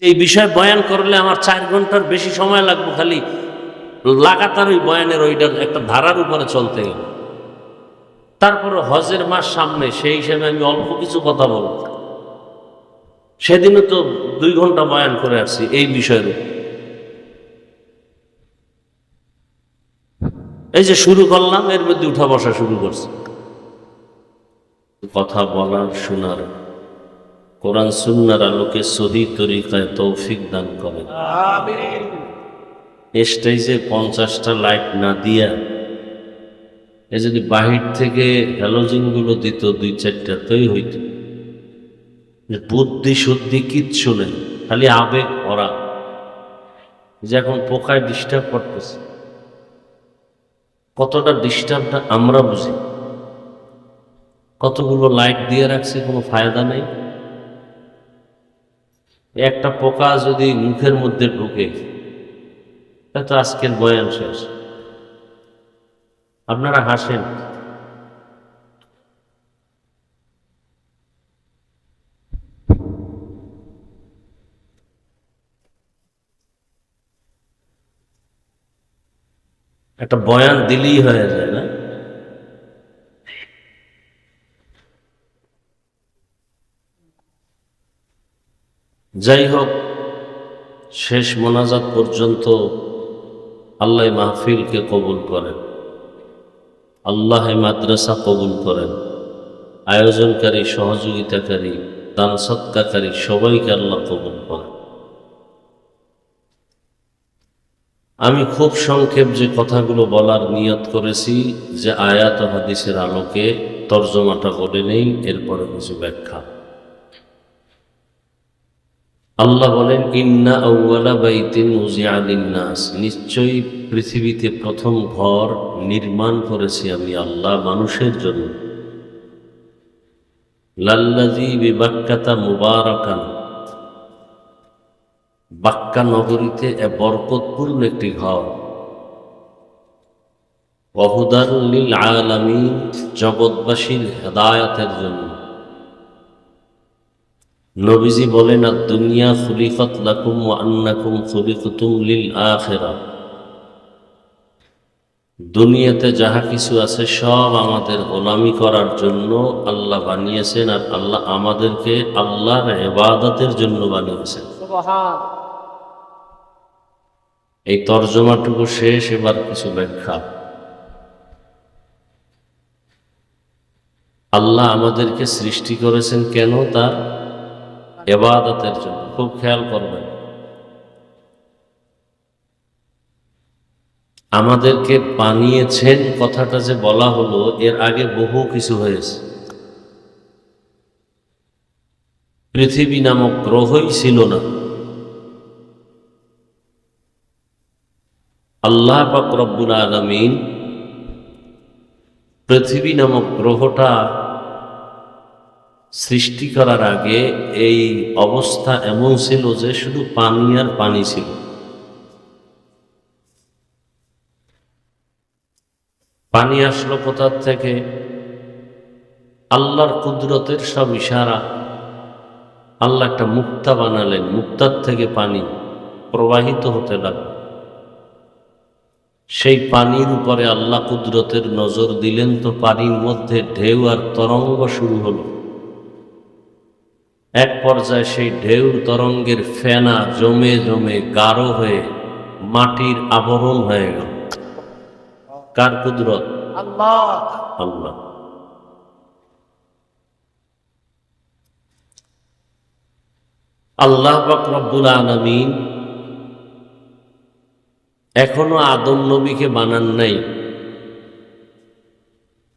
এই বিষয় বয়ান করলে আমার 4 ঘন্টার বেশি সময় লাগবে, খালি লাগাতার ওই বয়ানের ওইটার একটা ধারার উপরে চলতে গেলে। তারপরে হজের মাস সামনে, সেই হিসেবে আমি অল্প কিছু কথা বলব। সেদিনও তো 2 ঘন্টা বয়ান করে আসছি এই বিষয়ের উপর। এই যে শুরু করলাম, এর মধ্যে উঠা বসা শুরু করছে। কথা বলার, শোনার, কোরআন সুন্নাহর আলোকে সহি তরিকায় তৌফিক দান করেন, আমিন। স্টেজে 50টা লাইট না দিয়া এ যদি বাহির থেকে হ্যালোজিন গুলো দিত 2-4টা তৈ হইত। বুদ্ধি শুদ্ধি কিচ্ছু নেই, খালি আবেগ ভরা। যে এখন পোকায় ডিস্টার্ব করতেছে, কতটা ডিস্টার্বটা আমরা বুঝি। কতগুলো লাইট দিয়ে রাখছে, কোনো ফায়দা নেই। একটা পোকা যদি মুখের মধ্যে ঢুকে, তো আজকের বয়ান শেষ। আপনারা হাসেন, একটা বয়ান দিলেই হয়ে যায় না? যাই হোক, শেষ মোনাজাত পর্যন্ত আল্লাহ মাহফিলকে কবুল করেন, আল্লাহ মাদ্রাসা কবুল করেন, আয়োজনকারী, সহযোগিতাকারী, দান সৎকারী সবাইকে আল্লাহ কবুল করেন। আমি খুব সংক্ষেপ যে কথাগুলো বলার নিয়ত করেছি, যে আয়াত ও হাদিসের আলোকে তর্জমাটা করে নেই, এরপরে কিছু ব্যাখ্যা। আল্লাহ বলেন, ইন্না আউওয়ালা বাইতিন উযিআ লিন-নাস, নিশ্চয়ই পৃথিবীতে প্রথম ঘর নির্মাণ করেছি আমি আল্লাহ মানুষের জন্য। লাল্লাযী বিবাক্কাতা মুবারাকান, বাক্কা নগরীতে বরকতপূর্ণ একটি ঘর। ওয়া হুদাল লিল আলামিন, জগৎবাসীর হেদায়েতের জন্য। নবীজি বলেন, আদ-দুনিয়া খুলিকাত লাকুম ওয়া আন্নাকুম খুলিকতুম লিল আখিরাহ, দুনিয়াতে যাহা কিছু আছে সব আমাদের গোলামি করার জন্য আল্লাহ বানিয়েছেন, আর আল্লাহ আমাদেরকে আল্লাহর ইবাদতের জন্য বানিয়েছেন। সুবহান। এই তরজমাটুকু শেষ, এবার কিছু ব্যাখ্যা। আল্লাহ আমাদেরকে সৃষ্টি করেছেন কেন? তার ইবাদতের জন্য। খুব খেয়াল করবেন, আমাদেরকে বানিয়েছেন কথাটা যে বলা হলো, এর আগে বহু কিছু হয়েছে। পৃথিবী নামক গ্রহই ছিল না। আল্লাহ পাক রব্বুল আলামিন পৃথিবী নামক গ্রহটা সৃষ্টি করার আগে এই অবস্থা এমন ছিল যে শুধু পানি আর পানি ছিল। পানি আসলো কোথার থেকে? আল্লাহর কুদরতের সব ইশারা। আল্লাহ একটা মুক্তা বানালেন, মুক্তার থেকে পানি প্রবাহিত হতে লাগলো। সেই পানির উপরে আল্লাহ কুদরতের নজর দিলেন, তো পানির মধ্যে ঢেউ আর তরঙ্গ শুরু হলো। এক পর্যায়ে সেই ঢেউ তরঙ্গের ফেনা জমে জমে গাঢ় হয়ে মাটির আবরণ হয়ে গেল। কার কুদরত? আল্লাহ। আল্লাহ। আল্লাহ পাক রব্বুল আলামিন এখনো আদম নবীকে বানান নাই,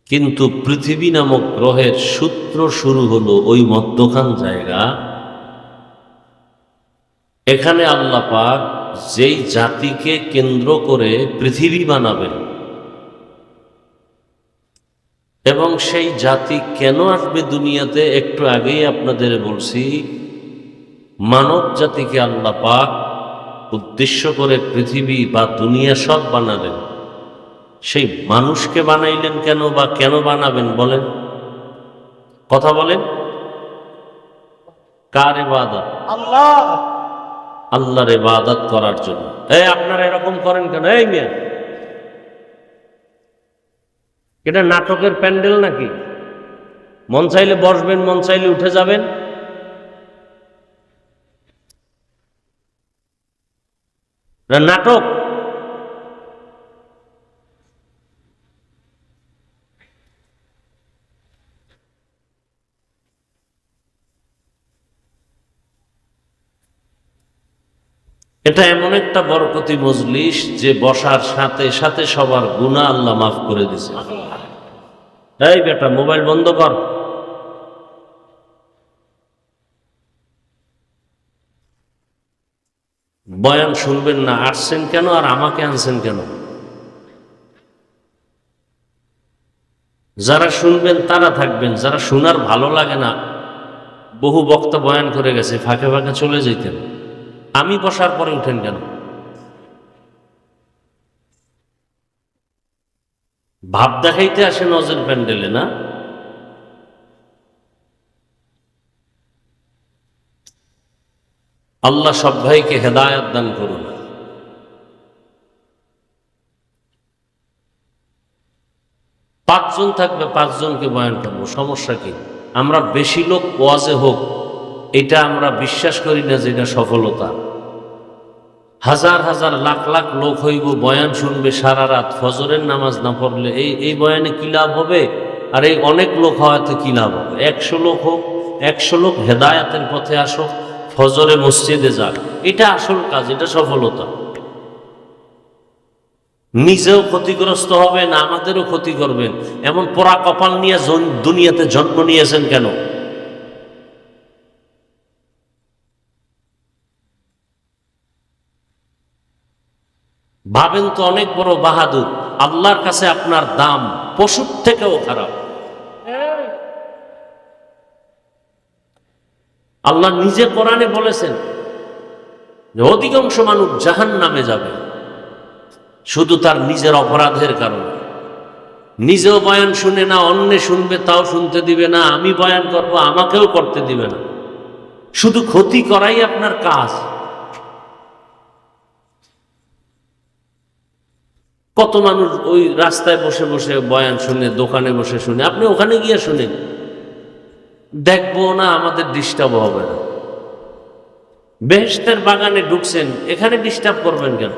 কিন্তু পৃথিবী নামক গ্রহের সূত্র শুরু হলো ওই মধ্যখান জায়গা। এখানে আল্লাহ পাক যেই জাতিকে কেন্দ্র করে পৃথিবী বানাবেন, এবং সেই জাতি কেন আসবে দুনিয়াতে, একটু আগেই আপনাদের বলছি। মানব জাতিকে আল্লাহ পাক উদ্দেশ্য করে পৃথিবী বা দুনিয়া সব বানালেন। সেই মানুষকে বানাইলেন কেন, বা কেন বানাবেন বলেন? কথা বলেন। কার ইবাদত? আল্লাহ। আল্লাহর ইবাদত করার জন্য। আপনারা এরকম করেন কেন? এই মিয়া, এটা নাটকের প্যান্ডেল নাকি? মন চাইলে বসবেন, মন চাইলে উঠে যাবেন। নাটক। এটা এমন একটা বরকতি মজলিস যে বসার সাথে সাথে সবার গুনাহ আল্লাহ মাফ করে দিছে। এই বেটা, মোবাইল বন্ধ কর। বয়ান শুনবেন না, আসছেন কেন আর আমাকে আনছেন কেন? যারা শুনবেন তারা থাকবেন, যারা শোনার ভালো লাগে না, বহু বক্তা বয়ান করে গেছে, ফাঁকে ফাঁকে চলে যেতেন। আমি বসার পরে উঠেন কেন? ভাব দেখাইতে আসে নজর প্যান্ডেলে না? আল্লাহ সব ভাইকে হেদায়েত দান করুন। পাঁচজন থাকবে, পাঁচজনকে বয়ান করবো, সমস্যা কি? আমরা বেশি লোক ওয়াজে হোক এটা আমরা বিশ্বাস করি না যে এটা সফলতা। হাজার হাজার লাখ লাখ লোক হইব, বয়ান শুনবে সারা রাত, ফজরের নামাজ না পড়লে এই বয়ানে কি লাভ হবে? আর এই অনেক লোক হওয়াতে কি লাভ হবে? 100 লোক হোক, 100 লোক হেদায়াতের পথে আসো, ফজরে মসজিদে যাক, এটা আসল কাজ, এটা সফলতা। নিজেও ক্ষতিগ্রস্ত হবেন, আমাদেরও ক্ষতি করবেন। এমন পোড়া কপাল নিয়ে দুনিয়াতে জন্ম নিয়েছেন কেন? ভাবেন তো অনেক বড় বাহাদুর, আল্লাহর কাছে আপনার দাম পশুর থেকেও খারাপ। আল্লাহ নিজে কোরআনে বলেছেন যে অধিকাংশ মানুষ জাহান্নামে যাবে শুধু তার নিজের অপরাধের কারণে। নিজেও বয়ান শুনে না, অন্যে শুনবে তাও শুনতে দিবে না, আমি বয়ান করব আমাকেও করতে দিবে না, শুধু ক্ষতি করাই আপনার কাজ। কত মানুষ ওই রাস্তায় বসে বসে বয়ান শুনে, দোকানে বসে শুনে, আপনি ওখানে গিয়ে শুনেন, দেখবো না, আমাদের ডিস্টার্ব হবে না। বেহেশতের বাগানে ঢুকছেন, এখানে ডিস্টার্ব করবেন কেন?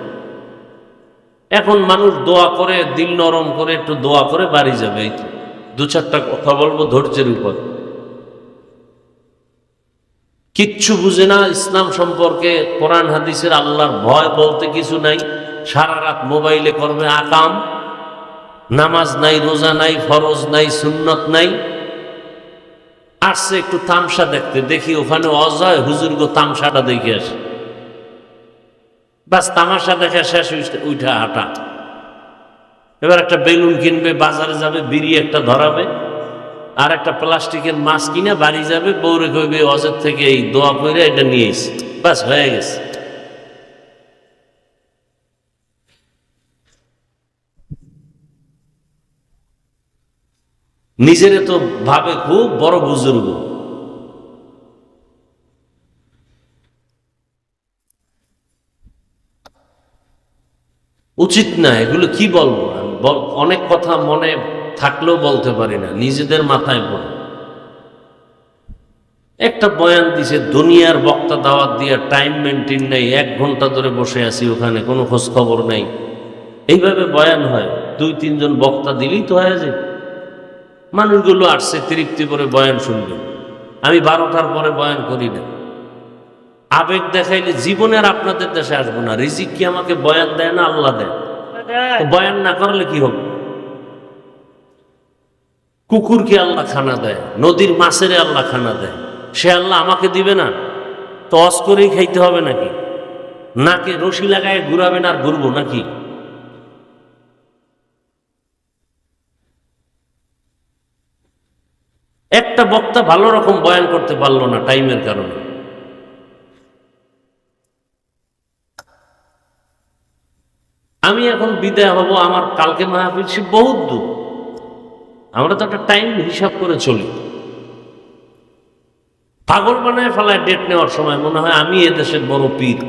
এখন মানুষ দোয়া করে, দিল নরম করে একটু দোয়া করে বাড়ি যাবে। এই তো 2-4টা কথা বলবো ধৈর্যের উপর। কিচ্ছু বুঝে না ইসলাম সম্পর্কে, কোরআন হাদিসের, আল্লাহর ভয় বলতে কিছু নাই। সারা রাত মোবাইলে করবে আকাম, নামাজ নাই, রোজা নাই, ফরজ নাই, সুন্নত নাই। আসছে একটু তামসা দেখতে, দেখি ওখানে অজয় হুজুর গো তামসাটা দেখে আসে, বাস তামাশা দেখা শেষ, উঠা হাঁটা। এবার একটা বেলুন কিনবে, বাজারে যাবে, বিড়ি একটা ধরাবে, আর একটা প্লাস্টিকের মাছ কিনে বাড়ি যাবে, বউরে কইবে অজের থেকে এই দোয়া করে এটা নিয়ে এসে, বাস হয়ে গেছে। নিজেরে তো ভাবে খুব বড় বুজুর্গ। উচিত না এগুলো। কি বলবো, অনেক কথা মনে থাকলেও বলতে পারি না, নিজেদের মাথায় পড়ে। একটা বয়ান দিছে, দুনিয়ার বক্তা দাওয়াত দিয়ে টাইম মেনটেন নেই, 1 ঘন্টা ধরে বসে আছি ওখানে, কোনো খোঁজ খবর নেই। এইভাবে বয়ান হয়, 2-3 জন বক্তা দিলেই তো হয়ে যায়। মানুষগুলো আসছে তৃপ্তি করে বয়ান শুনবে। আমি 12টার পরে বয়ান করি না। আবেগ দেখাইলে জীবনের আপনাদের দেশে আসবো না। রিজিক কি আমাকে বয়ান দেয় না আল্লাহ দেয়? বয়ান না করলে কি হবে? কুকুরকে আল্লাহ খানা দেয়, নদীর মাছেরে আল্লাহ খানা দেয়, সে আল্লাহ আমাকে দিবে না? তো অস করেই খাইতে হবে নাকি? নাকে রশি লাগায় ঘুরাবেন আর ঘুরবো নাকি? একটা বক্তা ভালো রকম বয়ান করতে পারলো না টাইমের কারণে। আমি এখন বিদায় হব, আমার কালকে মাহফিল, সে বহুত দূর। আমরা তো একটা টাইম হিসাব করে চলি। পাগল বানায় ফেলায় ডেট নেওয়ার সময় মনে হয় আমি এদেশের বড় পীর।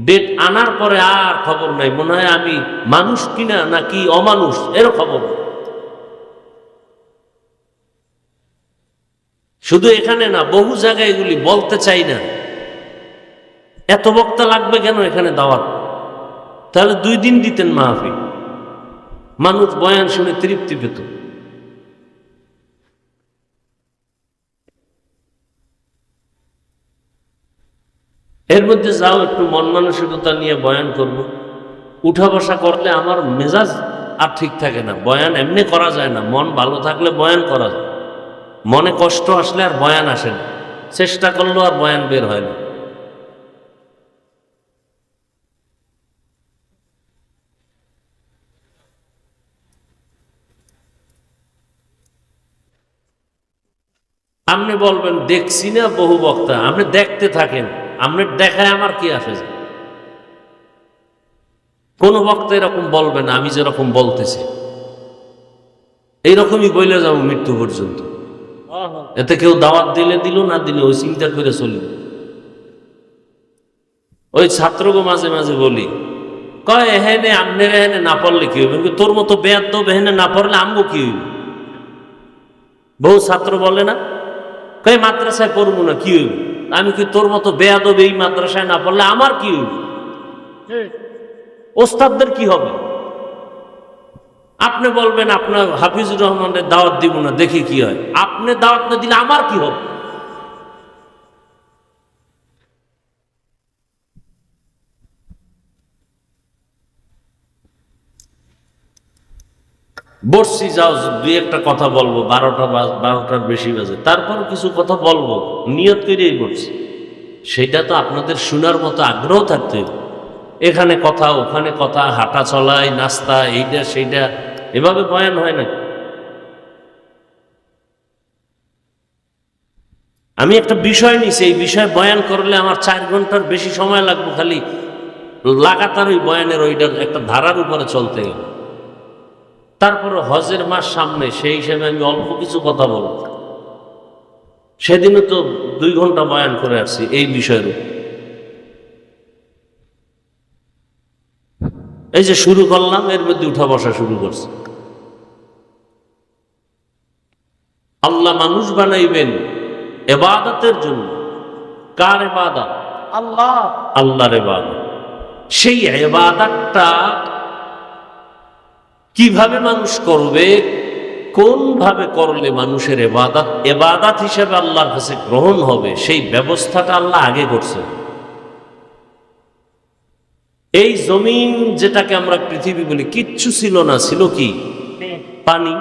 ডেট আনার পরে আর খবর নাই, মনে হয় আমি মানুষ কিনা নাকি অমানুষ এরও খবর। শুধু এখানে না, বহু জায়গায় এগুলি বলতে চাই না। এত বক্তা লাগবে কেন এখানে দাওয়াত? তাহলে 2 দিন দিতেন মাহফিল, মানুষ বয়ান শুনে তৃপ্তি পেত। এর মধ্যে যাও একটু মন মানসিকতা নিয়ে বয়ান করব। উঠা বসা করলে আমার মেজাজ আর ঠিক থাকে না, বয়ান এমনি করা যায় না। মন ভালো থাকলে বয়ান করা যায়, মনে কষ্ট আসলে আর বয়ান আসে না, চেষ্টা করলেও আর বয়ান বের হয় না। আপনি বলবেন দেখছি না বহু বক্তা, আপনি দেখতে থাকেন, আপনি দেখায় আমার কি আসে যায়? কোন বক্তা এরকম বলবে না আমি যেরকম বলতেছি, এইরকমই বইলে যাবো মৃত্যু পর্যন্ত। এতে কেউ দাওয়াত দিলে দিল, না দিলে ওই চিন্তা করে চলবে। ওই ছাত্রকে মাঝে মাঝে বলি, কয় এহেনে আমনের এহেনে না পড়লে কি হইবে? তোর মতো বেয়াদব এহেনে না পড়লে আমগো কি হইবে? বহু ছাত্র বলে না, কয় মাদ্রাসায় পড়বো না, কি হইবে? আমি কি তোর মতো বেয়াদব এই মাদ্রাসায় না পড়লে আমার কি হইবে? ওস্তাদদের কি হবে? আপনি বলবেন আপনার হাফিজুর রহমানের দাওয়াত দিব না, দেখি কি হয়। আপনি দাওয়াত না দিলে আমার কি হবে? বসছি, যাও 2-1টা কথা বলবো, 12টার বেশি বাজে, তারপরও কিছু কথা বলবো, নিয়ত করেই বসছি। সেটা তো আপনাদের শোনার মতো আগ্রহ থাকতে হবে। এখানে কথা ওখানে কথা, হাঁটা চলাই, নাস্তা, এইটা সেইটা, এভাবে বয়ান হয় না। আমি একটা বিষয় নিছি, এই বিষয়ে বয়ান করলে আমার 4 ঘন্টার বেশি সময় লাগবে, খালি লাগাতার ওই বয়ানের ওইটার একটা ধারার উপরে চলতে গেলে। তারপরে হজের মাস সামনে, সেই হিসেবে আমি অল্প কিছু কথা বলব। সেদিনও তো 2 ঘন্টা বয়ান করে আসছি এই বিষয়ের উপর। এই যে শুরু করলাম, এর মধ্যে উঠা বসা শুরু করছে। আল্লাহ মানুষ বানাইবেন ইবাদতের জন্য। কার ইবাদত? আল্লাহ, আল্লাহর ইবাদত। সেই ইবাদতটা কিভাবে মানুষ করবে, কোন ভাবে করলে মানুষের ইবাদত হিসেবে আল্লাহর কাছে গ্রহণ হবে, সেই ব্যবস্থাটা আল্লাহ আগে করছেন। এই জমিন যেটাকে আমরা পৃথিবী বলি, কিচ্ছু ছিল না, ছিল কি? পানি।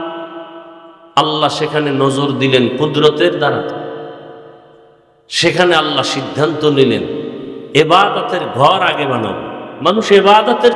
আল্লাহ সেখানে নজর দিলেন কুদরতের দ্বারা, সেখানে আল্লাহ সিদ্ধান্ত নিলেন ইবাদতের ঘর আগে বানাবো। মানুষ ইবাদতের